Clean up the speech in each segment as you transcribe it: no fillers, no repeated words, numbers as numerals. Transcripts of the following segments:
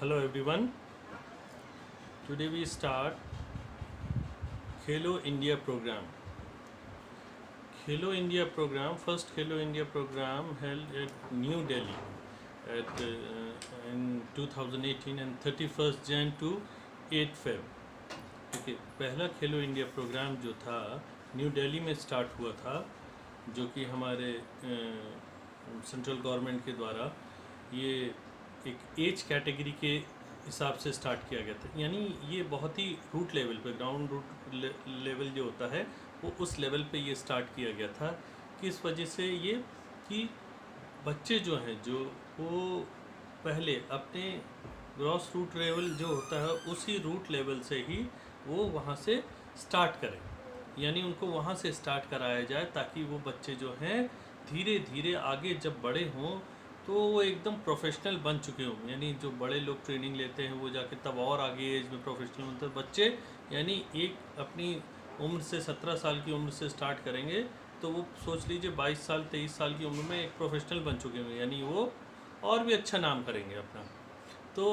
Hello everyone. Today we start Khelo India program. Khelo India program, first Khelo India program held at New Delhi in 2018 and 31st Jan to 8 Feb. ठीक है, पहला खेलो India programme जो था new Delhi में start हुआ था, जो कि हमारे सेंट्रल गवर्नमेंट के द्वारा ये एक एज कैटेगरी के हिसाब से स्टार्ट किया गया था। यानी ये बहुत ही रूट लेवल पे, ग्राउंड रूट लेवल जो होता है वो उस लेवल पे ये स्टार्ट किया गया था। किस वजह से ये कि बच्चे जो हैं जो वो पहले अपने ग्रॉस रूट लेवल जो होता है उसी रूट लेवल से ही वो वहाँ से स्टार्ट करें, यानी उनको वहाँ से स्टार्ट कराया जाए ताकि वो बच्चे जो हैं धीरे धीरे आगे जब बड़े हों तो वो एकदम प्रोफेशनल बन चुके हों। यानी जो बड़े लोग ट्रेनिंग लेते हैं वो जाके तब और आगे एज में प्रोफेशनल होते हैं। बच्चे यानी एक अपनी उम्र से 17 साल की उम्र से स्टार्ट करेंगे तो वो सोच लीजिए 22 साल 23 साल की उम्र में एक प्रोफेशनल बन चुके होंगे, यानी वो और भी अच्छा नाम करेंगे अपना। तो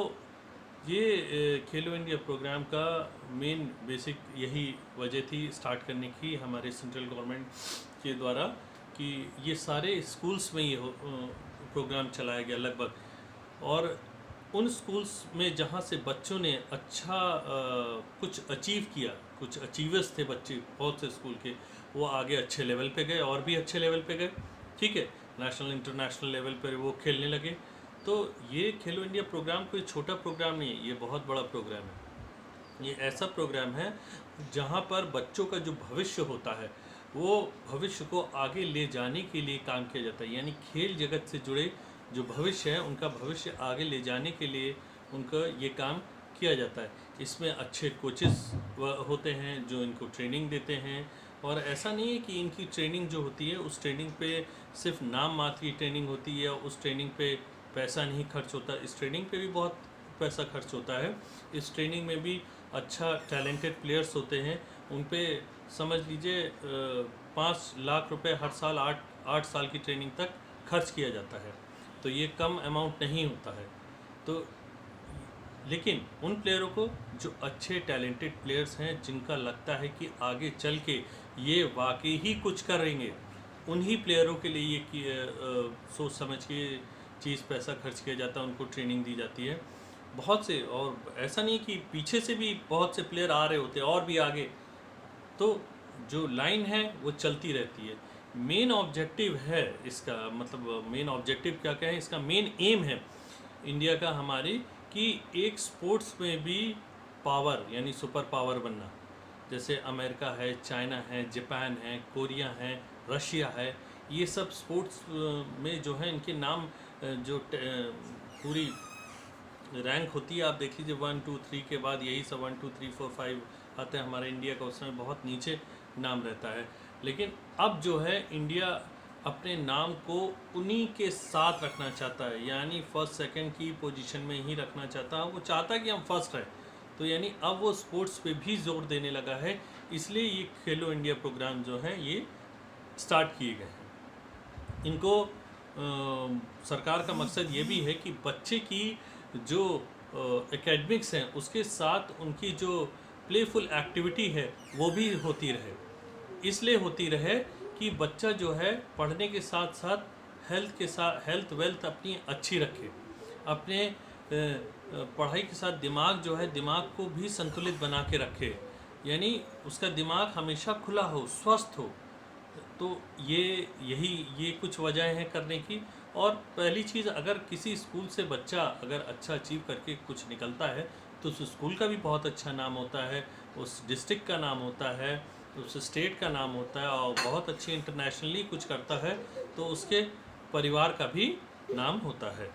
ये खेलो इंडिया प्रोग्राम का मेन बेसिक यही वजह थी स्टार्ट करने की हमारे सेंट्रल गवर्नमेंट के द्वारा, कि ये सारे स्कूल्स में ये प्रोग्राम चलाया गया लगभग, और उन स्कूल्स में जहाँ से बच्चों ने अच्छा कुछ अचीव किया, कुछ अचीवर्स थे बच्चे बहुत से स्कूल के, वो आगे अच्छे लेवल पे गए और भी अच्छे लेवल पे गए। ठीक है, नेशनल इंटरनेशनल लेवल पर वो खेलने लगे। तो ये खेलो इंडिया प्रोग्राम कोई छोटा प्रोग्राम नहीं है, ये बहुत बड़ा प्रोग्राम है। ये ऐसा प्रोग्राम है जहाँ पर बच्चों का जो भविष्य होता है वो भविष्य को आगे ले जाने के लिए काम किया जाता है। यानी खेल जगत से जुड़े जो भविष्य है उनका भविष्य आगे ले जाने के लिए उनका ये काम किया जाता है। इसमें अच्छे कोचेस होते हैं जो इनको ट्रेनिंग देते हैं, और ऐसा नहीं है कि इनकी ट्रेनिंग जो होती है उस ट्रेनिंग पे सिर्फ नाम मात्र की ट्रेनिंग होती है, उस ट्रेनिंग पे पैसा नहीं खर्च होता। इस ट्रेनिंग पे भी बहुत पैसा खर्च होता है। इस ट्रेनिंग में भी अच्छा टैलेंटेड प्लेयर्स होते हैं, उन पे समझ लीजिए 5 लाख रुपए हर साल 8 साल की ट्रेनिंग तक खर्च किया जाता है। तो ये कम अमाउंट नहीं होता है। तो लेकिन उन प्लेयरों को जो अच्छे टैलेंटेड प्लेयर्स हैं जिनका लगता है कि आगे चल के ये वाकई ही कुछ करेंगे, उन्हीं प्लेयरों के लिए ये सोच समझ के चीज़ पैसा खर्च किया जाता है, उनको ट्रेनिंग दी जाती है। बहुत से, और ऐसा नहीं कि पीछे से भी बहुत से प्लेयर आ रहे होते हैं और भी आगे, तो जो लाइन है वो चलती रहती है। मेन ऑब्जेक्टिव है इसका, मतलब मेन ऑब्जेक्टिव क्या क्या है, इसका मेन एम है इंडिया का हमारी, कि एक स्पोर्ट्स में भी पावर यानी सुपर पावर बनना। जैसे अमेरिका है, चाइना है, जापान है, कोरिया है, रशिया है, ये सब स्पोर्ट्स में जो है इनके नाम जो पूरी रैंक होती है, आप देख लीजिए 1 2 3 के बाद यही सब 1 2 3 4 5 आते हैं। हमारे इंडिया का उस समय बहुत नीचे नाम रहता है। लेकिन अब जो है इंडिया अपने नाम को उन्हीं के साथ रखना चाहता है, यानी फर्स्ट सेकंड की पोजीशन में ही रखना चाहता है। वो चाहता है कि हम फर्स्ट रहें। तो यानी अब वो स्पोर्ट्स पे भी जोर देने लगा है, इसलिए ये खेलो इंडिया प्रोग्राम जो है ये स्टार्ट किए गए हैं। इनको सरकार का मकसद ये भी है कि बच्चे की जो एकेडमिक्स हैं उसके साथ उनकी जो प्लेफुल एक्टिविटी है वो भी होती रहे। इसलिए होती रहे कि बच्चा जो है पढ़ने के साथ साथ हेल्थ वेल्थ अपनी अच्छी रखे, अपने पढ़ाई के साथ दिमाग जो है दिमाग को भी संतुलित बना के रखे, यानी उसका दिमाग हमेशा खुला हो, स्वस्थ हो। तो ये कुछ वजह हैं करने की। और पहली चीज़, अगर किसी स्कूल से बच्चा अगर अच्छा अचीव करके कुछ निकलता है तो उस स्कूल का भी बहुत अच्छा नाम होता है, उस डिस्ट्रिक्ट का नाम होता है, उस स्टेट का नाम होता है, और बहुत अच्छी इंटरनेशनली कुछ करता है तो उसके परिवार का भी नाम होता है।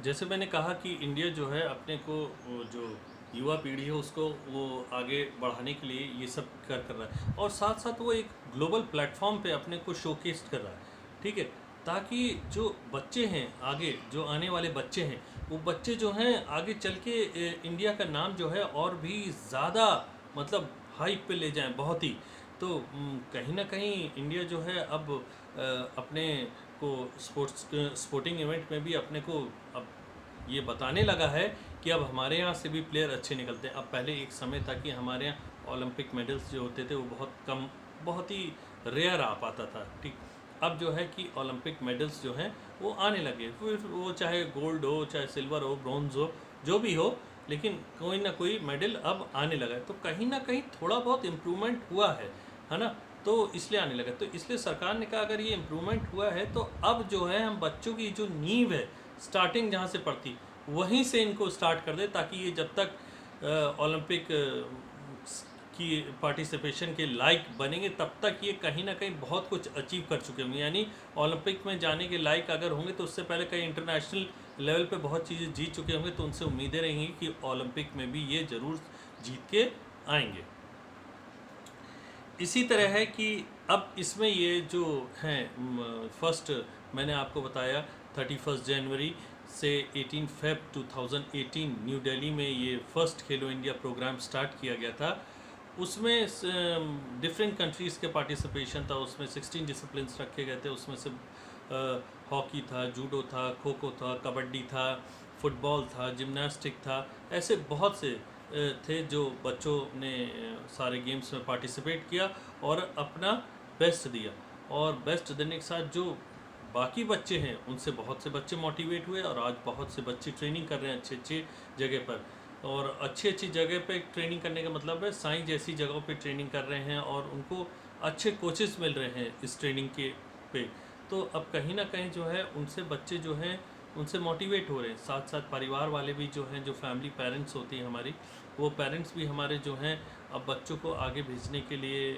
जैसे मैंने कहा कि इंडिया जो है अपने को जो युवा पीढ़ी है उसको वो आगे बढ़ाने के लिए ये सब कर रहा है, और साथ साथ वो एक ग्लोबल प्लेटफॉर्म पे अपने को शोकेस कर रहा है। ठीक है, ताकि जो बच्चे हैं आगे, जो आने वाले बच्चे हैं, वो बच्चे जो हैं आगे चल के इंडिया का नाम जो है और भी ज़्यादा मतलब हाइप पे ले जाएं बहुत ही। तो कहीं ना कहीं इंडिया जो है अब अपने को स्पोर्टिंग इवेंट में भी अपने को अब ये बताने लगा है कि अब हमारे यहाँ से भी प्लेयर अच्छे निकलते हैं। अब पहले एक समय था कि हमारे यहाँ ओलंपिक मेडल्स जो होते थे वो बहुत कम, बहुत ही रेयर आ पाता था, ठीक। अब जो है कि ओलंपिक मेडल्स जो हैं वो आने लगे, फिर वो चाहे गोल्ड हो, चाहे सिल्वर हो, ब्रॉन्ज हो, जो भी हो, लेकिन कोई ना कोई मेडल अब आने लगा है। तो कहीं ना कहीं थोड़ा बहुत इम्प्रूवमेंट हुआ है ना, तो इसलिए आने लगा। तो इसलिए सरकार ने कहा अगर ये इम्प्रूवमेंट हुआ है तो अब जो है हम बच्चों की जो नींव है, स्टार्टिंग जहाँ से पड़ती वहीं से इनको स्टार्ट कर दे, ताकि ये जब तक ओलंपिक की पार्टिसिपेशन के लायक बनेंगे तब तक ये कहीं ना कहीं बहुत कुछ अचीव कर चुके होंगे। यानी ओलंपिक में जाने के लायक अगर होंगे तो उससे पहले कई इंटरनेशनल लेवल पे बहुत चीज़ें जीत चुके होंगे, तो उनसे उम्मीदें रहेंगी कि ओलंपिक में भी ये ज़रूर जीत के आएंगे। इसी तरह है कि अब इसमें ये जो हैं फर्स्ट मैंने आपको बताया 31 जनवरी से 18 फेब 2018 न्यू दिल्ली में ये फर्स्ट खेलो इंडिया प्रोग्राम स्टार्ट किया गया था। उसमें डिफरेंट कंट्रीज़ के पार्टिसिपेशन था, उसमें 16 डिसिप्लिन्स रखे गए थे। उसमें से हॉकी था, जूडो था, खो खो था, कबड्डी था, फुटबॉल था, जिम्नास्टिक था, ऐसे बहुत से थे जो बच्चों ने सारे गेम्स में पार्टिसिपेट किया और अपना बेस्ट दिया। और बेस्ट देने के साथ जो बाकी बच्चे हैं उनसे बहुत से बच्चे मोटिवेट हुए, और आज बहुत से बच्चे ट्रेनिंग कर रहे हैं अच्छे अच्छे जगह पर। और अच्छी अच्छी जगह पे ट्रेनिंग करने का मतलब है साइंस जैसी जगहों पे ट्रेनिंग कर रहे हैं, और उनको अच्छे कोचेस मिल रहे हैं इस ट्रेनिंग के पे। तो अब कहीं ना कहीं जो है उनसे बच्चे जो हैं उनसे मोटिवेट हो रहे हैं। साथ साथ परिवार वाले भी जो हैं, जो फैमिली पेरेंट्स होती हैं हमारी, वो पेरेंट्स भी हमारे जो हैं अब बच्चों को आगे भेजने के लिए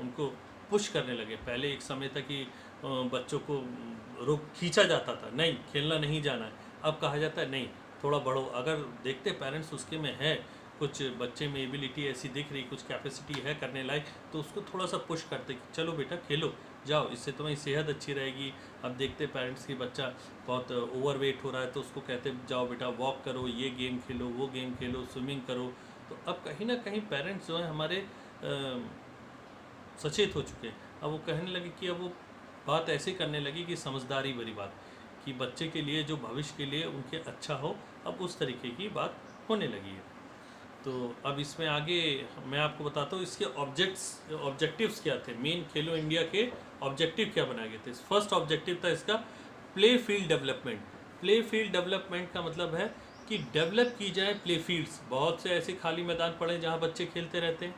उनको पुश करने लगे। पहले एक समय था कि बच्चों को रोक खींचा जाता था, नहीं खेलना नहीं जाना है। अब कहा जाता है नहीं थोड़ा बढ़ो, अगर देखते पेरेंट्स उसके में है कुछ बच्चे में एबिलिटी ऐसी दिख रही, कुछ कैपेसिटी है करने लायक, तो उसको थोड़ा सा पुश करते कि चलो बेटा खेलो जाओ, इससे तुम्हारी सेहत अच्छी रहेगी। अब देखते पेरेंट्स की बच्चा बहुत ओवरवेट हो रहा है तो उसको कहते जाओ बेटा वॉक करो, ये गेम खेलो, वो गेम खेलो, स्विमिंग करो। तो अब कहीं ना कहीं पेरेंट्स जो हैं हमारे सचेत हो चुके हैं। अब वो कहने लगे कि अब वो बात ऐसे करने लगी कि समझदारी भरी बात, कि बच्चे के लिए जो भविष्य के लिए उनके अच्छा हो, अब उस तरीके की बात होने लगी है। तो अब इसमें आगे मैं आपको बताता हूँ इसके ऑब्जेक्टिव्स क्या थे। मेन खेलो इंडिया के ऑब्जेक्टिव क्या बनाए गए थे। फर्स्ट ऑब्जेक्टिव था इसका play field development. Play field development का मतलब है कि डेवलप की जाए प्ले फील्ड्स। बहुत से ऐसे खाली मैदान पड़े हैं जहाँ बच्चे खेलते रहते हैं,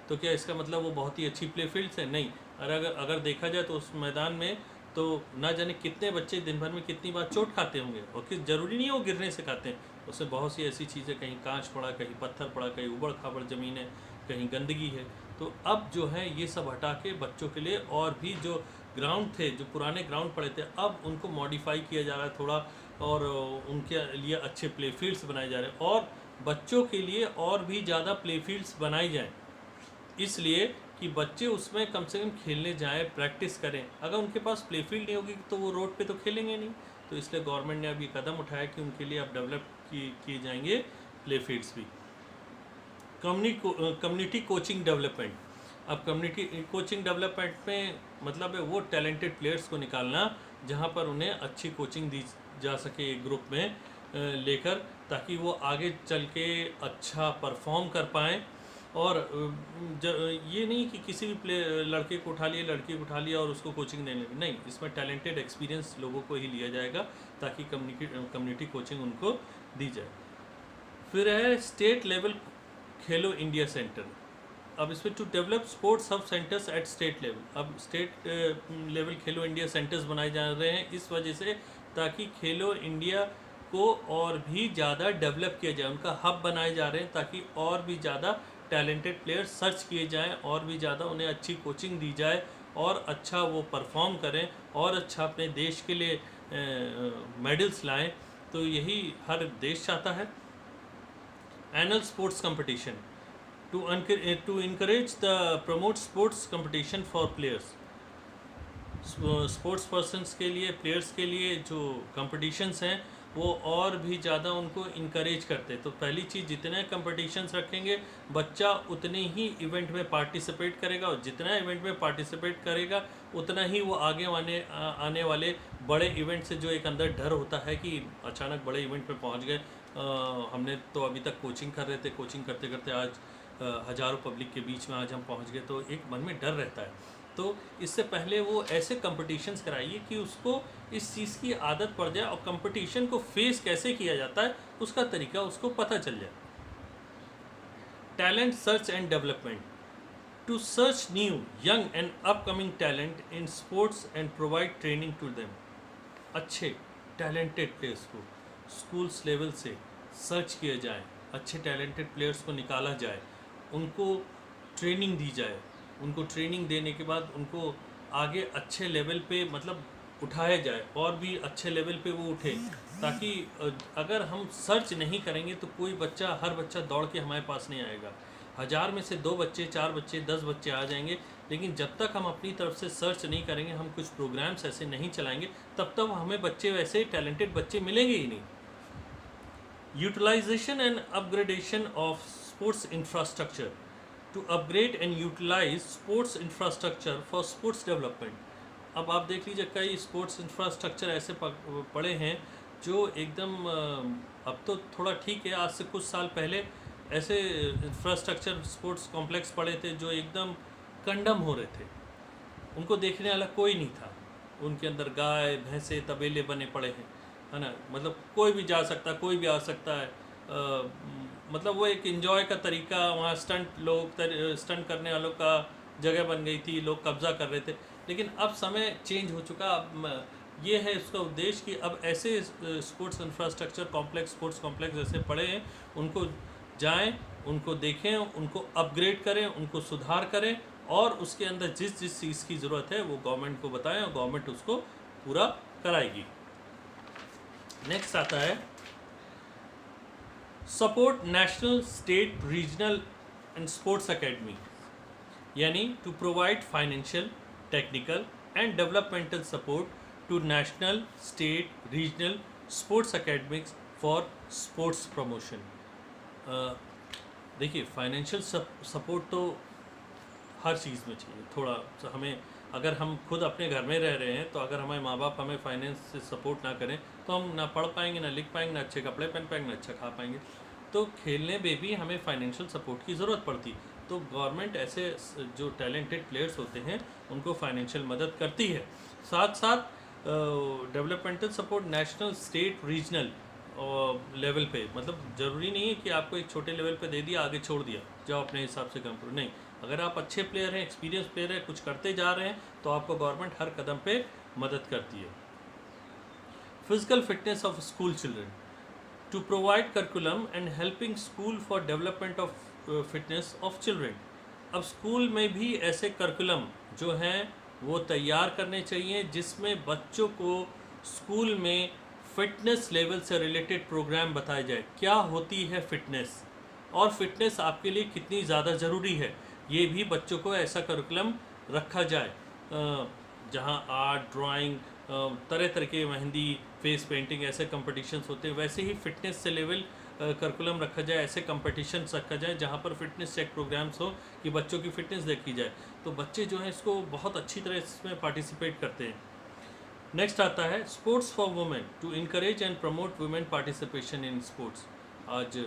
तो क्या इसका मतलब वो बहुत ही अच्छी प्ले फील्ड्स है? नहीं। अगर देखा जाए तो उस मैदान में तो ना जाने कितने बच्चे दिन भर में कितनी बार चोट खाते होंगे, और कि ज़रूरी नहीं है वो गिरने से खाते हैं, उससे बहुत सी ऐसी चीज़ें, कहीं कांच पड़ा, कहीं पत्थर पड़ा, कहीं उबड़ खाबड़ ज़मीन है, कहीं गंदगी है। तो अब जो है ये सब हटा के बच्चों के लिए और भी जो ग्राउंड थे, जो पुराने ग्राउंड पड़े थे, अब उनको मॉडिफाई किया जा रहा है थोड़ा, और उनके लिए अच्छे प्ले फील्ड्स बनाए जा रहे हैं, और बच्चों के लिए और भी ज़्यादा प्ले फील्ड्स बनाई जाएँ, इसलिए कि बच्चे उसमें कम से कम खेलने जाएं, प्रैक्टिस करें। अगर उनके पास प्ले फील्ड नहीं होगी तो वो रोड पे तो खेलेंगे नहीं। तो इसलिए गवर्नमेंट ने अब ये कदम उठाया कि उनके लिए अब डेवलप किए जाएंगे प्ले फील्ड्स भी। Community coaching development. अब कम्युनिटी कोचिंग डेवलपमेंट में मतलब है वो टैलेंटेड प्लेयर्स को निकालना जहाँ पर उन्हें अच्छी कोचिंग दी जा सके एक ग्रुप में लेकर, ताकि वो आगे चल के अच्छा परफॉर्म कर पाएँ। और ये नहीं कि किसी भी लड़के को उठा लिया, लड़की को उठा लिया और उसको कोचिंग देने लगे, नहीं। इसमें टैलेंटेड एक्सपीरियंस लोगों को ही लिया जाएगा ताकि कम्युनिटी कोचिंग उनको दी जाए। फिर है स्टेट लेवल खेलो इंडिया सेंटर। अब इसमें टू डेवलप स्पोर्ट्स सब सेंटर्स एट स्टेट लेवल। अब स्टेट लेवल खेलो इंडिया सेंटर्स बनाए जा रहे हैं इस वजह से ताकि खेलो इंडिया को और भी ज़्यादा डेवलप किया जाए, उनका हब बनाए जा रहे हैं ताकि और भी ज़्यादा टैलेंटेड प्लेयर्स सर्च किए जाएं, और भी ज़्यादा उन्हें अच्छी कोचिंग दी जाए और अच्छा वो परफॉर्म करें और अच्छा अपने देश के लिए मेडल्स लाएं। तो यही हर देश चाहता है। Annual sports competition to encourage the promote sports competition for players. Sports persons के लिए, प्लेयर्स के लिए जो कंपटीशंस हैं वो और भी ज़्यादा उनको इनकरेज करते। तो पहली चीज़, जितने कंपटीशंस रखेंगे बच्चा उतने ही इवेंट में पार्टिसिपेट करेगा, और जितना इवेंट में पार्टिसिपेट करेगा उतना ही वो आगे आने वाले बड़े इवेंट से जो एक अंदर डर होता है कि अचानक बड़े इवेंट में पहुंच गए। हमने तो अभी तक कोचिंग कर रहे थे, कोचिंग करते करते आज हज़ारों पब्लिक के बीच में आज हम पहुंच गए, तो एक मन में डर रहता है। तो इससे पहले वो ऐसे कंपटीशंस कराइए कि उसको इस चीज़ की आदत पड़ जाए, और कंपटीशन को फेस कैसे किया जाता है उसका तरीका उसको पता चल जाए। Talent search and development, to search new young and upcoming talent in sports and provide training to them. अच्छे टैलेंटेड प्लेयर्स को स्कूल्स लेवल से सर्च किया जाए, अच्छे टैलेंटेड प्लेयर्स को निकाला जाए, उनको ट्रेनिंग दी जाए, उनको ट्रेनिंग देने के बाद उनको आगे अच्छे लेवल पे मतलब उठाया जाए, और भी अच्छे लेवल पे वो उठे, ताकि अगर हम सर्च नहीं करेंगे तो कोई बच्चा, हर बच्चा दौड़ के हमारे पास नहीं आएगा। 1000 में से 2 बच्चे, 4 बच्चे, 10 बच्चे आ जाएंगे, लेकिन जब तक हम अपनी तरफ से सर्च नहीं करेंगे, हम कुछ प्रोग्राम्स ऐसे नहीं चलाएंगे, तब तक हमें बच्चे, वैसे टैलेंटेड बच्चे मिलेंगे ही नहीं। Utilisation and upgradation of sports infrastructure, to upgrade and utilise sports infrastructure for sports development. अब आप देख लीजिए, कई स्पोर्ट्स इंफ्रास्ट्रक्चर ऐसे पड़े हैं जो एकदम, अब तो थोड़ा ठीक है, आज से कुछ साल पहले ऐसे इंफ्रास्ट्रक्चर स्पोर्ट्स कॉम्प्लेक्स पड़े थे जो एकदम कंडम हो रहे थे, उनको देखने वाला कोई नहीं था। उनके अंदर गाय भैंसे तबेले बने पड़े हैं, है ना, मतलब कोई भी जा सकता, कोई भी आ सकता है। मतलब वो एक एंजॉय का तरीका, वहाँ स्टंट करने वालों का जगह बन गई थी, लोग कब्जा कर रहे थे। लेकिन अब समय चेंज हो चुका। अब ये है इसका उद्देश्य कि अब ऐसे sports infrastructure complex, sports complex जैसे पड़े हैं, उनको जाएं, उनको देखें, उनको अपग्रेड करें, उनको सुधार करें, और उसके अंदर जिस जिस चीज़ की ज़रूरत है वो गवर्नमेंट को बताएं, और गवर्नमेंट उसको पूरा कराएगी। नेक्स्ट आता है support national, state, regional and sports academy, यानी to provide financial, technical and developmental support to national, state, regional sports academics for sports promotion. देखिए, फाइनेंशियल सपोर्ट तो हर चीज़ में चाहिए थोड़ा सा। हमें, अगर हम खुद अपने घर में रह रहे हैं, तो अगर हमारे माँ बाप हमें फाइनेंस से सपोर्ट ना करें तो हम ना पढ़ पाएंगे, ना लिख पाएंगे, ना अच्छे कपड़े पहन पाएंगे, ना अच्छा खा पाएंगे। तो खेलने में भी हमें फाइनेंशियल सपोर्ट की ज़रूरत पड़ती। तो गवर्नमेंट ऐसे जो टैलेंटेड प्लेयर्स होते हैं उनको फाइनेंशियल मदद करती है। साथ साथ developmental support national, state, regional level पे, मतलब ज़रूरी नहीं है कि आपको एक छोटे लेवल पे दे दिया, आगे छोड़ दिया, जाओ अपने हिसाब से काम करो, नहीं। अगर आप अच्छे प्लेयर हैं, एक्सपीरियंस प्लेयर हैं, कुछ करते जा रहे हैं, तो आपको गवर्नमेंट हर कदम पे मदद करती है। Physical fitness of school children, to provide curriculum and helping school for development of fitness of children. अब स्कूल में भी ऐसे करिकुलम जो हैं वो तैयार करने चाहिए, जिसमें बच्चों को स्कूल में फिटनेस लेवल से रिलेटेड प्रोग्राम बताया जाए। क्या होती है फिटनेस, और फिटनेस आपके लिए कितनी ज़्यादा ज़रूरी है, ये भी बच्चों को ऐसा करिकुलम रखा जाए, जहाँ आर्ट, ड्राइंग, तरह तरह के मेहंदी, फेस पेंटिंग, ऐसे कंपटीशंस होते हैं। वैसे ही फिटनेस से लेवल करिकुलम रखा जाए, ऐसे कंपटीशंस रखा जाए जहाँ पर फिटनेस चेक प्रोग्राम्स हो कि बच्चों की फ़िटनेस देखी जाए। तो बच्चे जो हैं इसको बहुत अच्छी तरह इसमें पार्टिसिपेट करते हैं। नेक्स्ट आता है sports for women, to encourage and promote women participation in sports. आज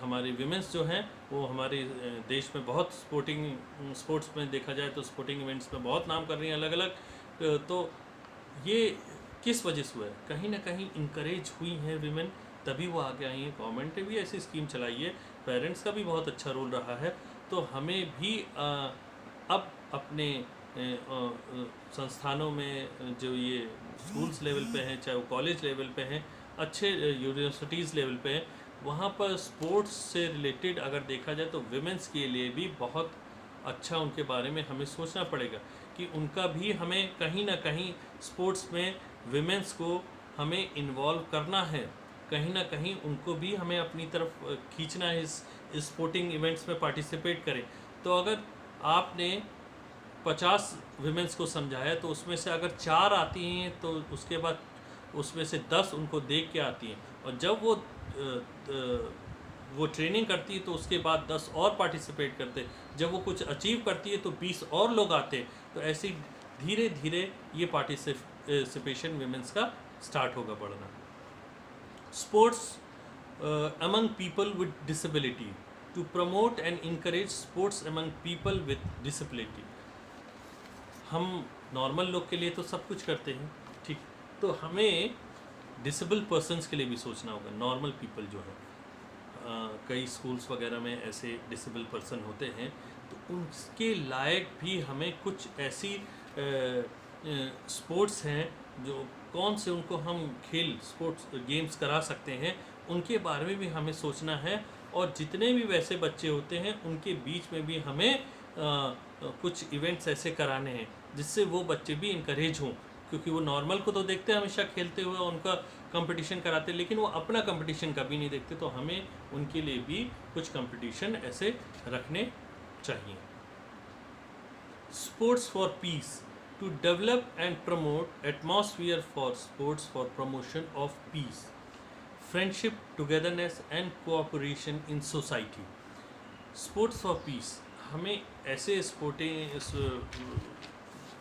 हमारी विमेंस जो हैं वो हमारे देश में बहुत स्पोर्ट्स में देखा जाए तो स्पोर्टिंग इवेंट्स में बहुत नाम कर रही हैं अलग अलग। तो ये किस वजह से हुआ है? कहीं ना कहीं इनकरेज हुई हैं विमेन, तभी वो आगे आई हैं। गवर्नमेंट ने भी ऐसी स्कीम चलाई है, पेरेंट्स का भी बहुत अच्छा रोल रहा है। तो हमें भी अब अपने संस्थानों में जो ये स्कूल्स लेवल पे हैं, चाहे वो कॉलेज लेवल पे हैं, अच्छे यूनिवर्सिटीज़ लेवल पे हैं, वहाँ पर स्पोर्ट्स से रिलेटेड अगर देखा जाए तो विमेंस के लिए भी बहुत अच्छा उनके बारे में हमें सोचना पड़ेगा कि उनका भी हमें कहीं ना कहीं स्पोर्ट्स में विमेंस को हमें इन्वॉल्व करना है, कहीं ना कहीं उनको भी हमें अपनी तरफ खींचना है, इस स्पोर्टिंग इवेंट्स में पार्टिसिपेट करें। तो अगर आपने 50 विमेंस को समझाया तो उसमें से अगर 4 आती हैं तो उसके बाद उसमें से 10 उनको देख के आती हैं, और जब वो ट्रेनिंग करती है तो उसके बाद 10 और पार्टिसिपेट करते, जब वो कुछ अचीव करती है तो 20 और लोग आते। तो ऐसे धीरे धीरे ये पार्टिसिपेशन विमेंस का स्टार्ट होगा बढ़ना। Sports among people with disability, to promote and encourage sports among people with disability। हम नॉर्मल लोग के लिए तो सब कुछ करते हैं, ठीक, तो हमें डिसेबल पर्सन्स के लिए भी सोचना होगा। नॉर्मल पीपल जो है, कई स्कूल्स वगैरह में ऐसे डिसेबल पर्सन होते हैं, तो उनके लायक भी हमें कुछ ऐसी स्पोर्ट्स हैं जो कौन से उनको हम खेल स्पोर्ट्स गेम्स करा सकते हैं, उनके बारे में भी हमें सोचना है। और जितने भी वैसे बच्चे होते हैं उनके बीच में भी हमें कुछ इवेंट्स ऐसे कराने हैं जिससे वो बच्चे भी इनकरेज हों, क्योंकि वो नॉर्मल को तो देखते हैं हमेशा खेलते हुए, उनका कंपटीशन कराते, लेकिन वो अपना कंपटीशन कभी नहीं देखते। तो हमें उनके लिए भी कुछ कंपटीशन ऐसे रखने चाहिए। Sports for peace, to develop and promote atmosphere for sports for promotion of peace, friendship, togetherness and cooperation in society. Sports for peace, हमें ऐसे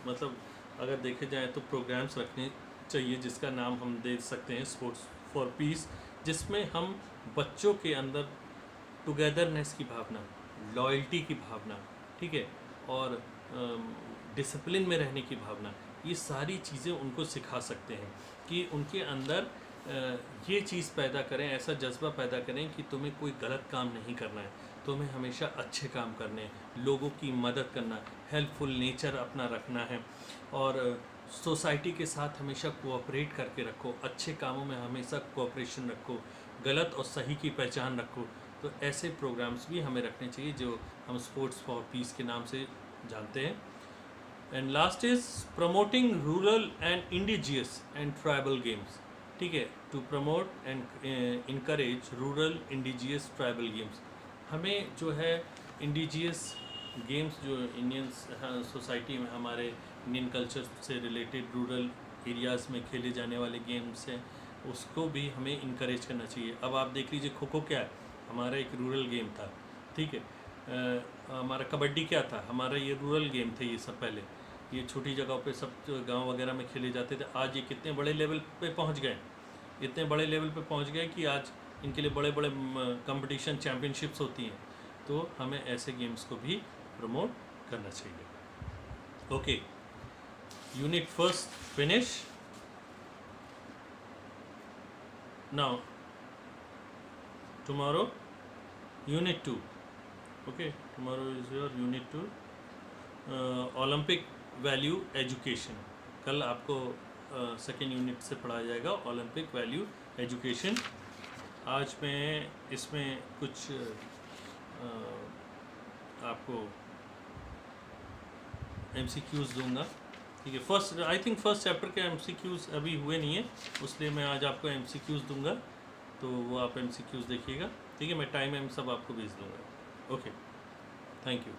मतलब अगर देखे जाए तो प्रोग्राम्स रखने चाहिए जिसका नाम हम दे सकते हैं स्पोर्ट्स फॉर पीस, जिसमें हम बच्चों के अंदर टुगेदरनेस की भावना, लॉयल्टी की भावना, ठीक है, और डिसिप्लिन में रहने की भावना, ये सारी चीज़ें उनको सिखा सकते हैं कि उनके अंदर ये चीज़ पैदा करें, ऐसा जज्बा पैदा करें कि तुम्हें कोई गलत काम नहीं करना है, तुम्हें हमेशा अच्छे काम करने हैं, लोगों की मदद करना, हेल्पफुल नेचर अपना रखना है, और सोसाइटी के साथ हमेशा कोऑपरेट करके रखो, अच्छे कामों में हमेशा कोऑपरेशन रखो, गलत और सही की पहचान रखो। तो ऐसे प्रोग्राम्स भी हमें रखने चाहिए जो हम स्पोर्ट्स फॉर पीस के नाम से जानते हैं। And last is promoting rural and indigenous and tribal games, ठीक है, to promote and encourage rural indigenous tribal games. हमें जो है इंडिजियस गेम्स जो इंडियन सोसाइटी में हमारे इंडियन कल्चर से रिलेटेड रूरल एरियाज़ में खेले जाने वाले गेम्स हैं, उसको भी हमें इनकरेज करना चाहिए। अब आप देख लीजिए खो खो क्या है, हमारा एक रूरल गेम था, ठीक है, हमारा कबड्डी क्या था, हमारा ये रूरल गेम थे। ये सब पहले ये छोटी जगहों पे सब गांव वगैरह में खेले जाते थे। आज ये कितने बड़े लेवल पे पहुंच गए, इतने बड़े लेवल पे पहुंच गए कि आज इनके लिए बड़े बड़े कंपटीशन, चैम्पियनशिप्स होती हैं। तो हमें ऐसे गेम्स को भी प्रमोट करना चाहिए। Okay, unit first finish. Now tomorrow unit 2। Okay, tomorrow is your unit 2, Olympic value education. कल आपको सेकेंड यूनिट से पढ़ाया जाएगा ओलंपिक वैल्यू एजुकेशन। आज मैं इसमें कुछ आपको MCQs दूंगा, ठीक है। आई थिंक फर्स्ट चैप्टर के MCQs अभी हुए नहीं है, इसलिए मैं आज आपको MCQs दूंगा, तो वो आप MCQs देखिएगा, ठीक है। मैं टाइम सब आपको भेज दूंगा। Okay, thank you.